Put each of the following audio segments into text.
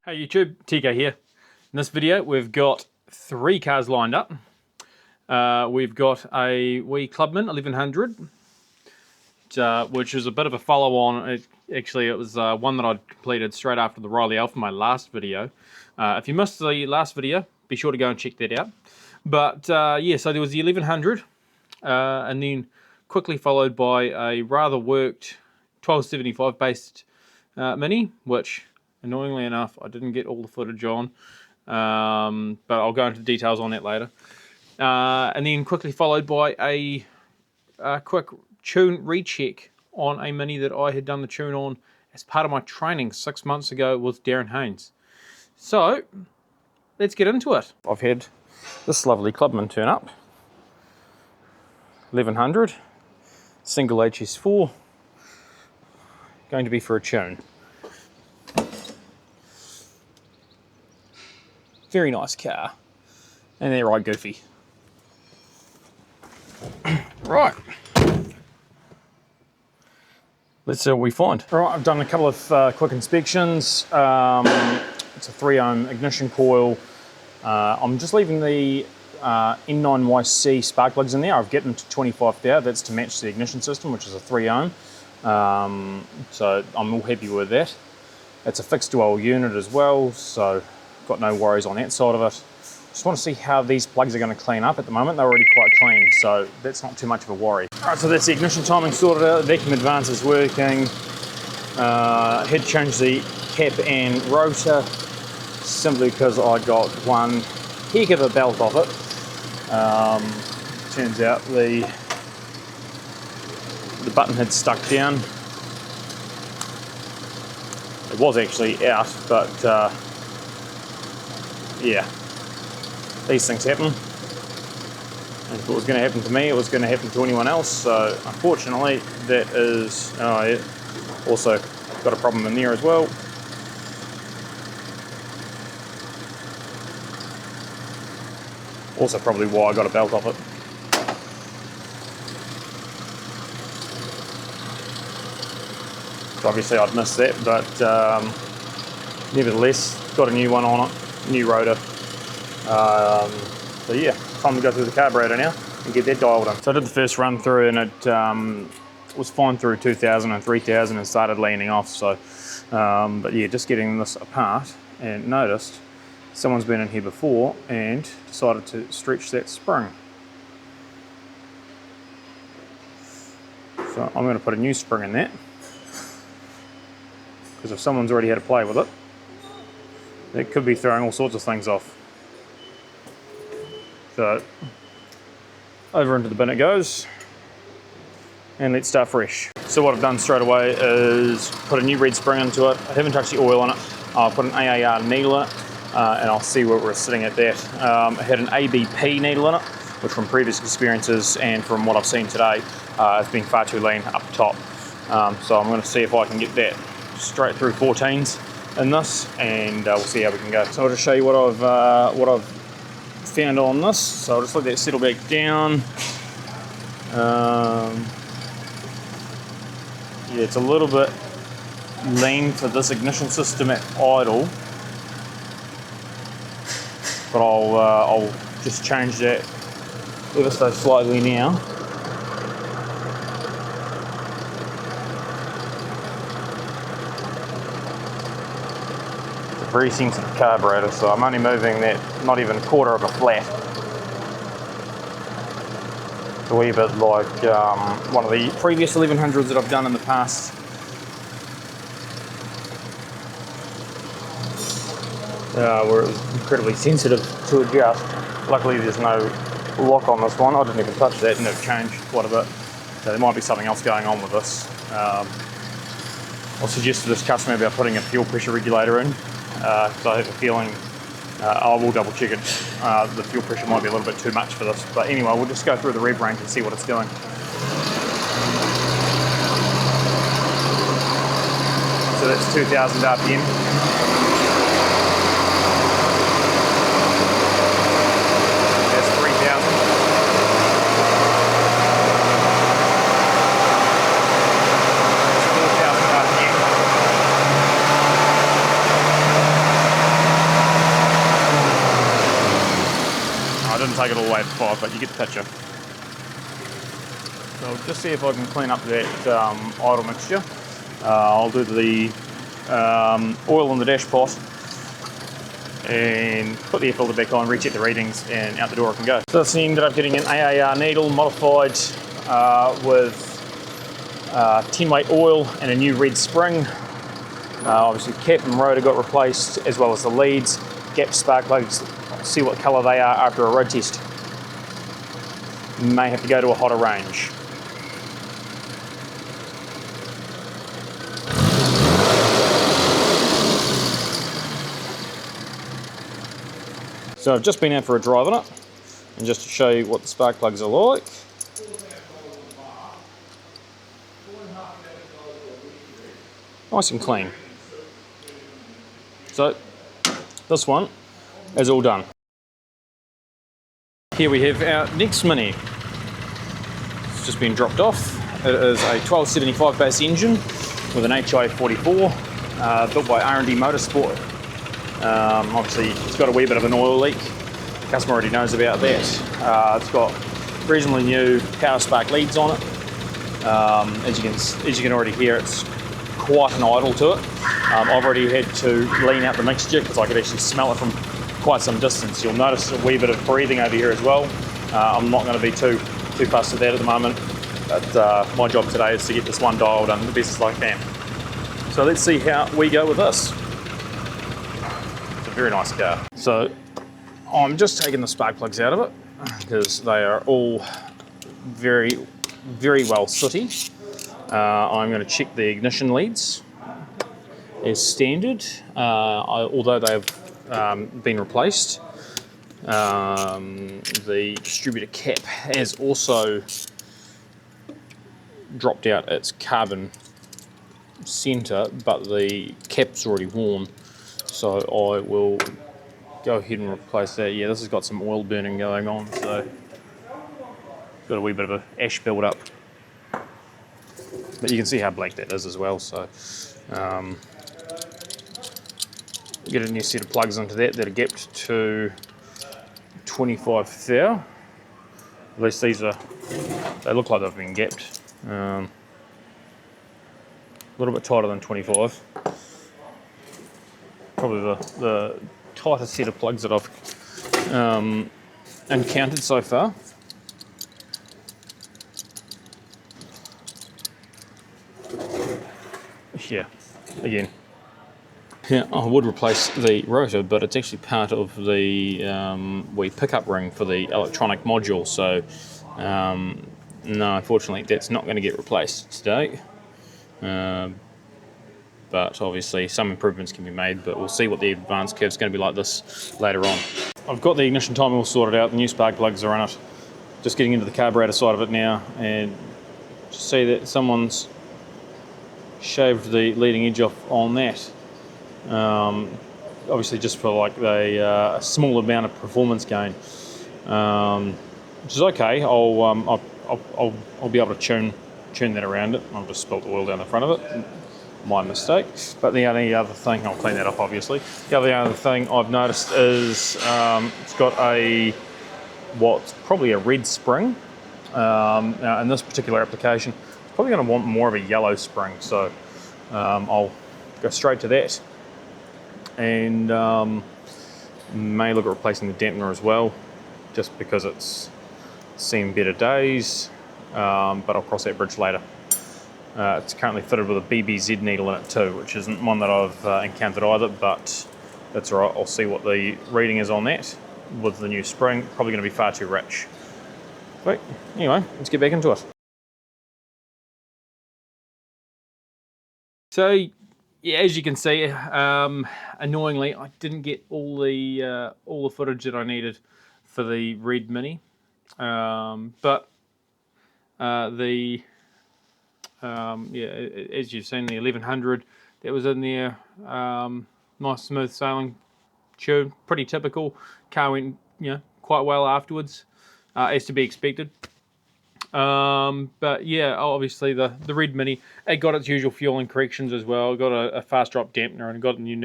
Hey YouTube, TK here. In this video we've got 3 cars lined up. We've got a wee Clubman 1100, which is a bit of a follow-on. Actually, it was one that I'd completed straight after the Riley Alpha, my last video. If you missed the last video, be sure to go and check that out. But yeah, so there was the 1100, and then quickly followed by a rather worked 1275 based Mini, which annoyingly enough I didn't get all the footage on, but I'll go into details on that later. And then quickly followed by a quick tune recheck on a Mini that I had done the tune on as part of my training 6 months ago with Darren Haines. So let's get into it. I've had this lovely Clubman turn up, 1100, single HS4, going to be for a tune. Very nice car, and they're right goofy. Right, let's see what we find. All right, I've done a couple of quick inspections. It's a 3 ohm ignition coil. I'm just leaving the N9YC spark plugs in there. I've get them to 25 there. That's to match the ignition system, which is a 3 ohm. So I'm all happy with that. It's a fixed dual unit as well, so got no worries on that side of it. Just want to see how these plugs are going to clean up. At the moment they're already quite clean, so that's not too much of a worry. Alright, so that's the ignition timing sorted out. Vacuum advance is working. Had to change the cap and rotor simply because I got one heck of a belt off it. Turns out the button had stuck down. It was actually out, but yeah, these things happen. And if it was going to happen to me, it was going to happen to anyone else. So unfortunately, that is also got a problem in there as well. Also probably why I got a belt off it. So obviously I'd missed that, but nevertheless, got a new one on it. New rotor. So yeah, time to go through the carburetor now and get that dialed in. So I did the first run through and it was fine through 2000 and 3000 and started landing off. So, but yeah, just getting this apart and noticed someone's been in here before and decided to stretch that spring. So I'm going to put a new spring in that, because if someone's already had a play with it, it could be throwing all sorts of things off. So over into the bin it goes, and let's start fresh. So what I've done straight away is put a new red spring into it. I haven't touched the oil on it. I'll put an AAR needle in it, and I'll see where we're sitting at that. I had an ABP needle in it, which from previous experiences and from what I've seen today, it's been far too lean up top. So I'm going to see if I can get that straight through 14s in this, and we'll see how we can go. So I'll just show you what I've found on this. So I'll just let that settle back down. Yeah, it's a little bit lean for this ignition system at idle, but I'll just change that ever so slightly now. Very sensitive carburetor, so I'm only moving that not even a quarter of a flat. It's a wee bit like one of the previous 1100s that I've done in the past. Where it was incredibly sensitive to adjust. Luckily there's no lock on this one. I didn't even touch that and it changed quite a bit. So there might be something else going on with this. I'll suggest to this customer about putting a fuel pressure regulator in. Because I have a feeling, I will double check it, the fuel pressure might be a little bit too much for this. But anyway, we'll just go through the rev range and see what it's doing. So that's 2000 RPM. That's 3000. That's 4000 RPM. the way to 5, but you get the picture. So I'll just see if I can clean up that idle mixture. I'll do the oil in the dash pot and put the air filter back on, recheck the readings, and out the door I can go. So this ended up getting an AAR needle modified with 10-weight oil and a new red spring. Obviously cap and rotor got replaced, as well as the leads, gap spark plugs. See what colour they are after a road test. May have to go to a hotter range. So I've just been out for a drive on it, and just to show you what the spark plugs are like. Nice and clean. So this one is all done. Here we have our next Mini. It's just been dropped off. It is a 1275 base engine with an HI 44, built by R&D Motorsport. Obviously it's got a wee bit of an oil leak. The customer already knows about that. It's got reasonably new power spark leads on it. As you can already hear, it's quite an idle to it. I've already had to lean out the mixture because I could actually smell it from quite some distance. You'll notice a wee bit of breathing over here as well. I'm not going to be too fussed with that at the moment, but my job today is to get this one dialed done the best as I can. So let's see how we go with this. It's a very nice car. So I'm just taking the spark plugs out of it because they are all very, very well sooty. I'm going to check the ignition leads as standard, although they've been replaced. The distributor cap has also dropped out its carbon centre, but the cap's already worn, so I will go ahead and replace that. Yeah, this has got some oil burning going on, so it's got a wee bit of an ash build up, but you can see how black that is as well. So get a new set of plugs into that are gapped to 25 thou. At least these are, they look like they've been gapped. A little bit tighter than 25. Probably the tightest set of plugs that I've encountered so far. Yeah, again. Yeah, I would replace the rotor, but it's actually part of the wee pickup ring for the electronic module, so no, unfortunately that's not going to get replaced today. But obviously some improvements can be made, but we'll see what the advance curve is going to be like this later on. I've got the ignition timing all sorted out, the new spark plugs are on it. Just getting into the carburetor side of it now, and just see that someone's shaved the leading edge off on that. Obviously just for like a small amount of performance gain, which is okay. I'll be able to tune that around it. I've just spilt the oil down the front of it. My mistake. But the only other thing, I'll clean that up obviously. The other thing I've noticed is it's got what's probably a red spring. Now in this particular application, it's probably going to want more of a yellow spring, so I'll go straight to that. And may look at replacing the dampener as well, just because it's seen better days, but I'll cross that bridge later. It's currently fitted with a BBZ needle in it too, which isn't one that I've encountered either, but that's alright. I'll see what the reading is on that with the new spring. Probably going to be far too rich. But anyway, let's get back into it. So yeah, as you can see, annoyingly, I didn't get all the footage that I needed for the Red Mini, but yeah, as you've seen, the 1100 that was in there, nice smooth sailing tune, pretty typical. Car went quite well afterwards, as to be expected. But yeah, obviously the Red Mini, it got its usual fueling corrections as well. It got a fast drop dampener and got a new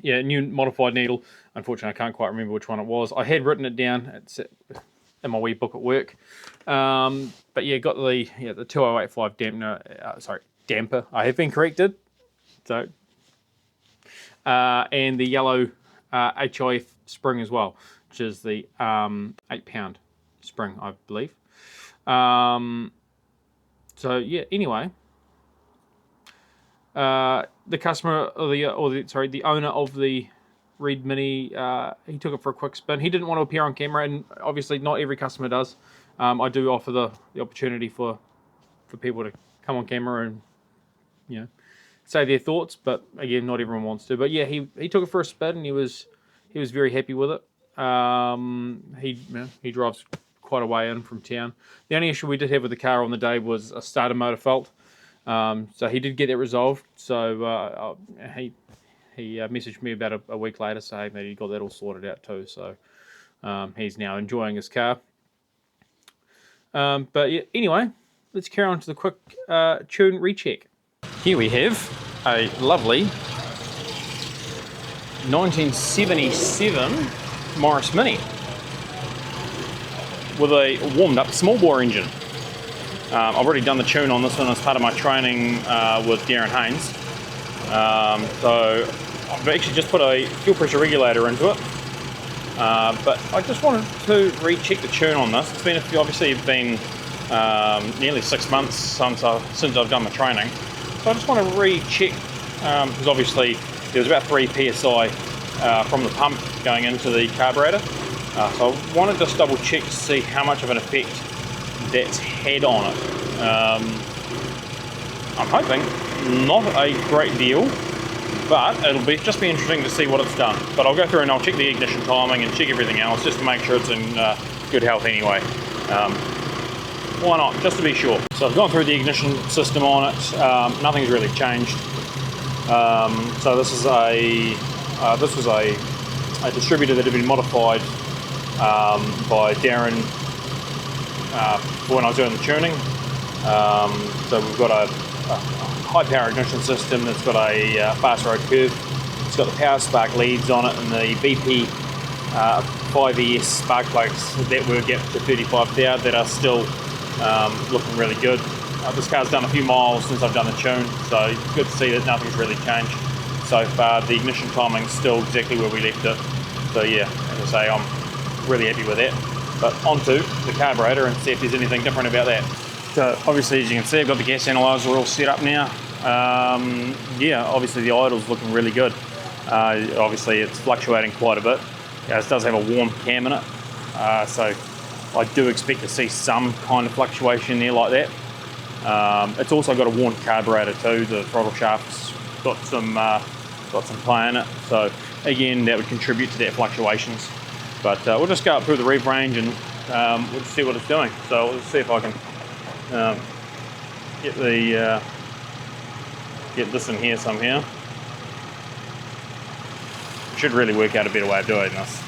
yeah, new modified needle. Unfortunately, I can't quite remember which one it was. I had written it down. It's in my wee book at work. But yeah, got the 2085 dampener. Damper. I have been corrected. So, and the yellow HIF spring as well, which is the 8-pound spring, I believe. So yeah. Anyway, the customer the owner of the Reed Mini, he took it for a quick spin. He didn't want to appear on camera, and obviously not every customer does. I do offer the opportunity for people to come on camera and say their thoughts, but again, not everyone wants to. But yeah, he took it for a spin, and he was very happy with it. He drives quite a way in from town. The only issue we did have with the car on the day was a starter motor fault. So he did get that resolved. So he messaged me about a week later saying that he got that all sorted out too. So he's now enjoying his car. But yeah, anyway, let's carry on to the quick tune recheck. Here we have a lovely 1977 Morris Mini with a warmed up small bore engine. I've already done the tune on this one as part of my training with Darren Haines. So I've actually just put a fuel pressure regulator into it. But I just wanted to recheck the tune on this. It's been nearly 6 months since I've done the training. So I just want to recheck because obviously there was about 3 psi from the pump going into the carburetor. So I want to just double check to see how much of an effect that's had on it. I'm hoping not a great deal, but it'll just be interesting to see what it's done. But I'll go through and I'll check the ignition timing and check everything else just to make sure it's in good health anyway. Why not, just to be sure. So I've gone through the ignition system on it. Nothing's really changed. So this was a distributor that had been modified by Darren for when I was doing the tuning. So we've got a high power ignition system that's got a fast road curve. It's got the power spark leads on it and the BP 5ES spark plugs that work up to 35 thou that are still looking really good. This car's done a few miles since I've done the tune, so it's good to see that nothing's really changed so far. The ignition timing's still exactly where we left it. So yeah, as I say, I'm really happy with that. But onto the carburetor and see if there's anything different about that. So obviously, as you can see, I've got the gas analyzer all set up now. Yeah, obviously the idle's looking really good. Obviously it's fluctuating quite a bit. It does have a warm cam in it, so I do expect to see some kind of fluctuation there like that. It's also got a worn carburetor too. The throttle shaft's got some play in it, so again that would contribute to that fluctuations. But we'll just go up through the rev range and we'll see what it's doing. So let's see if I can get this in here somehow. Should really work out a better way of doing this.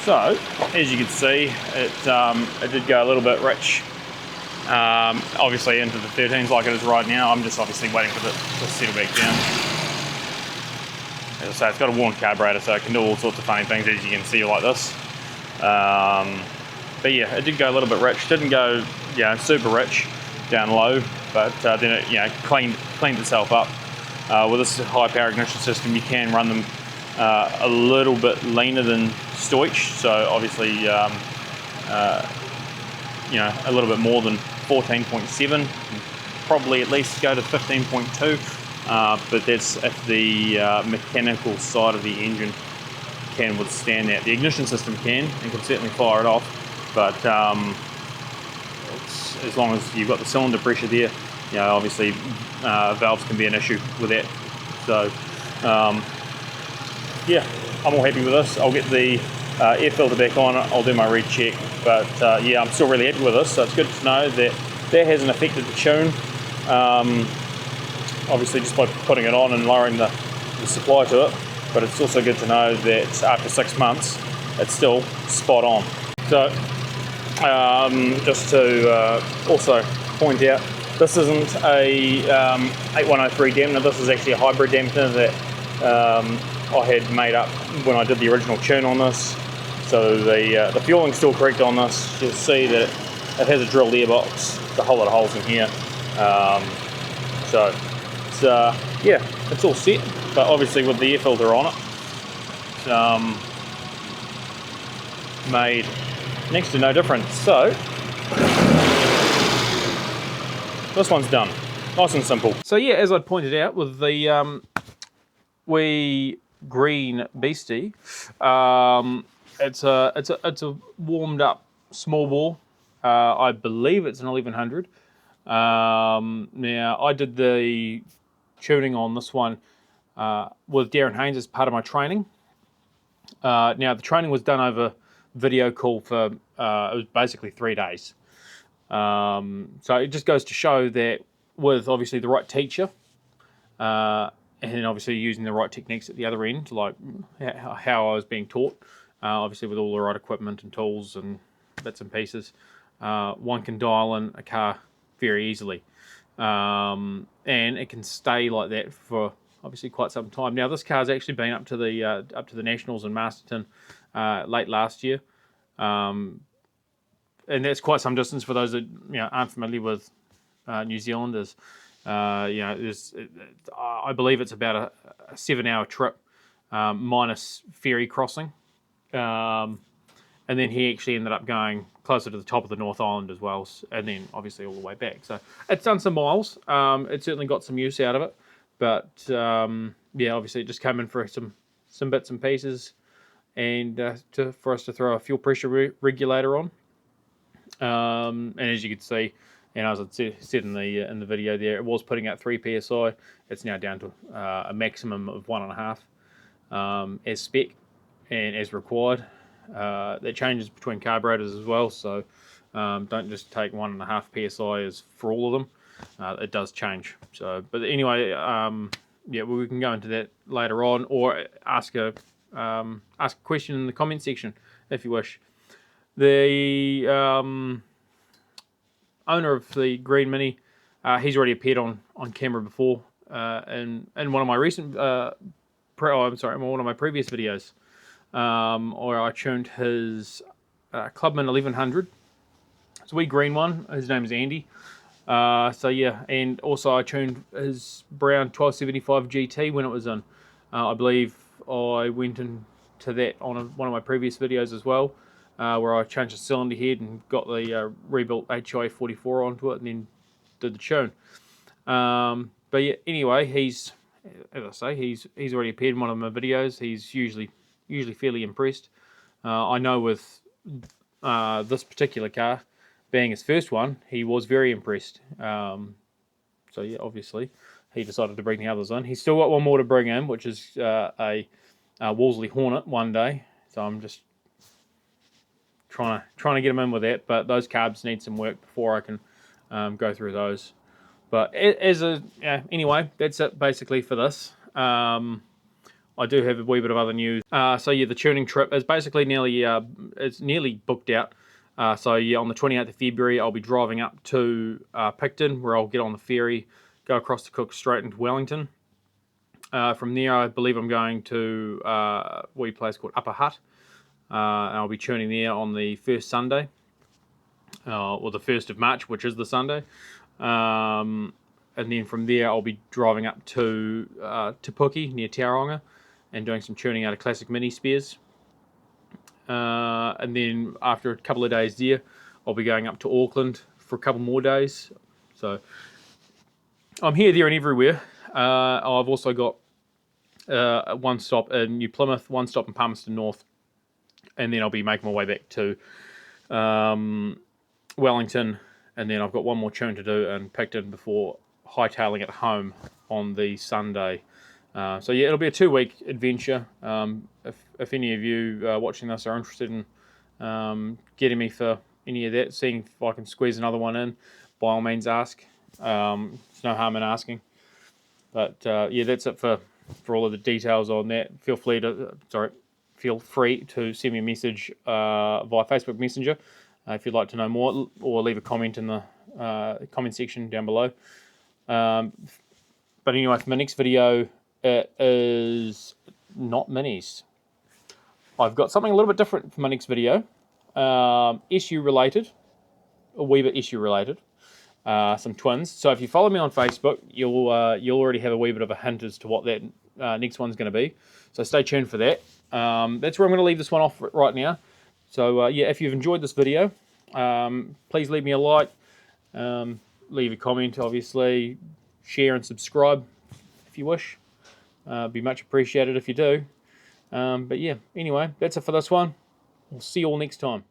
So, as you can see, it did go a little bit rich, obviously into the 13s like it is right now. I'm just obviously waiting for it to settle back down. As I say, it's got a worn carburetor, so it can do all sorts of funny things, as you can see like this. But yeah, it did go a little bit rich. Didn't go, super rich down low, but then it, cleaned itself up. With this high power ignition system, you can run them a little bit leaner than Stoich, so obviously a little bit more than 14.7 probably at least go to 15.2, but that's if the mechanical side of the engine can withstand that. The ignition system can certainly fire it off, but as long as you've got the cylinder pressure there, you know, obviously valves can be an issue with that. So yeah, I'm all happy with this. I'll get the air filter back on, I'll do my recheck, but yeah, I'm still really happy with this. So it's good to know that that hasn't affected the tune, obviously just by putting it on and lowering the supply to it, but it's also good to know that after 6 months it's still spot on. So just to also point out, this isn't a 8103 dampener. This is actually a hybrid dampener that I had made up when I did the original tune on this. So the fueling's still correct on this. You'll see that it has a drilled airbox, a whole lot of holes in here. So it's, yeah, it's all set, but obviously with the air filter on it, it's made next to no difference. So this one's done, nice and simple. So yeah, as I pointed out with the wee green beastie, it's a warmed up small bore. I believe it's an 1100. Now I did the tuning on this one with Darren Haines as part of my training. Now the training was done over video call for it was basically 3 days. So it just goes to show that with obviously the right teacher, and obviously using the right techniques at the other end, like how I was being taught, obviously with all the right equipment and tools and bits and pieces, one can dial in a car very easily, and it can stay like that for obviously quite some time. Now this car's actually been up to the Nationals in Masterton late last year, and that's quite some distance for those that aren't familiar with New Zealanders. I believe it's about a 7-hour trip minus ferry crossing, and then he actually ended up going closer to the top of the North Island as well, and then obviously all the way back. So it's done some miles. It certainly got some use out of it, but yeah, obviously it just came in for some bits and pieces, and for us to throw a fuel pressure regulator on. And as you can see, and as I said in the video there, it was putting out 3 psi. It's now down to a maximum of 1.5 as spec and as required. That changes between carburetors as well, so don't just take 1.5 psi as for all of them. It does change. So, but anyway, yeah, well, we can go into that later on, or ask a question in the comment section if you wish. The owner of the Green Mini, he's already appeared on camera before, and one of my recent, one of my previous videos, where I tuned his Clubman 1100. It's a wee green one. His name is Andy. So yeah, and also I tuned his brown 1275 GT when it was in. I believe I went into that on one of my previous videos as well, where I changed the cylinder head and got the rebuilt HI 44 onto it and then did the tune. But yeah, anyway, he's, as I say, he's already appeared in one of my videos. He's usually fairly impressed. I know with this particular car, being his first one, he was very impressed. So yeah, obviously, he decided to bring the others in. He's still got one more to bring in, which is a Wolseley Hornet one day. So I'm just trying to get him in with that. But those carbs need some work before I can go through those. But anyway, that's it basically for this. I do have a wee bit of other news. So yeah, the tuning trip is basically nearly booked out. So yeah, on the 28th of February, I'll be driving up to Picton, where I'll get on the ferry, go across to Cook straight into Wellington. From there, I believe I'm going to a wee place called Upper Hutt, and I'll be tuning there on the first Sunday, or the 1st of March, which is the Sunday. And then from there, I'll be driving up to Te Puke near Tauranga and doing some tuning out of classic mini spares. And then after a couple of days there, I'll be going up to Auckland for a couple more days. So I'm here, there, and everywhere. I've also got one stop in New Plymouth, one stop in Palmerston North, and then I'll be making my way back to Wellington, and then I've got one more tune to do and Picton before hightailing it home on the Sunday. So yeah, it'll be a 2-week adventure. If any of you watching this are interested in getting me for any of that, seeing if I can squeeze another one in, by all means ask. There's no harm in asking. But yeah, that's it for all of the details on that. Feel free to send me a message via Facebook Messenger if you'd like to know more, or leave a comment in the comment section down below. But anyway, for my next video, it is not minis. I've got something a little bit different for my next video. Issue related, a wee bit issue related. Some twins. So if you follow me on Facebook, you'll already have a wee bit of a hint as to what that next one's going to be. So stay tuned for that. That's where I'm going to leave this one off right now. So yeah, if you've enjoyed this video, please leave me a like, leave a comment, obviously, share and subscribe if you wish. Be much appreciated if you do. But yeah, anyway, that's it for this one. We'll see you all next time.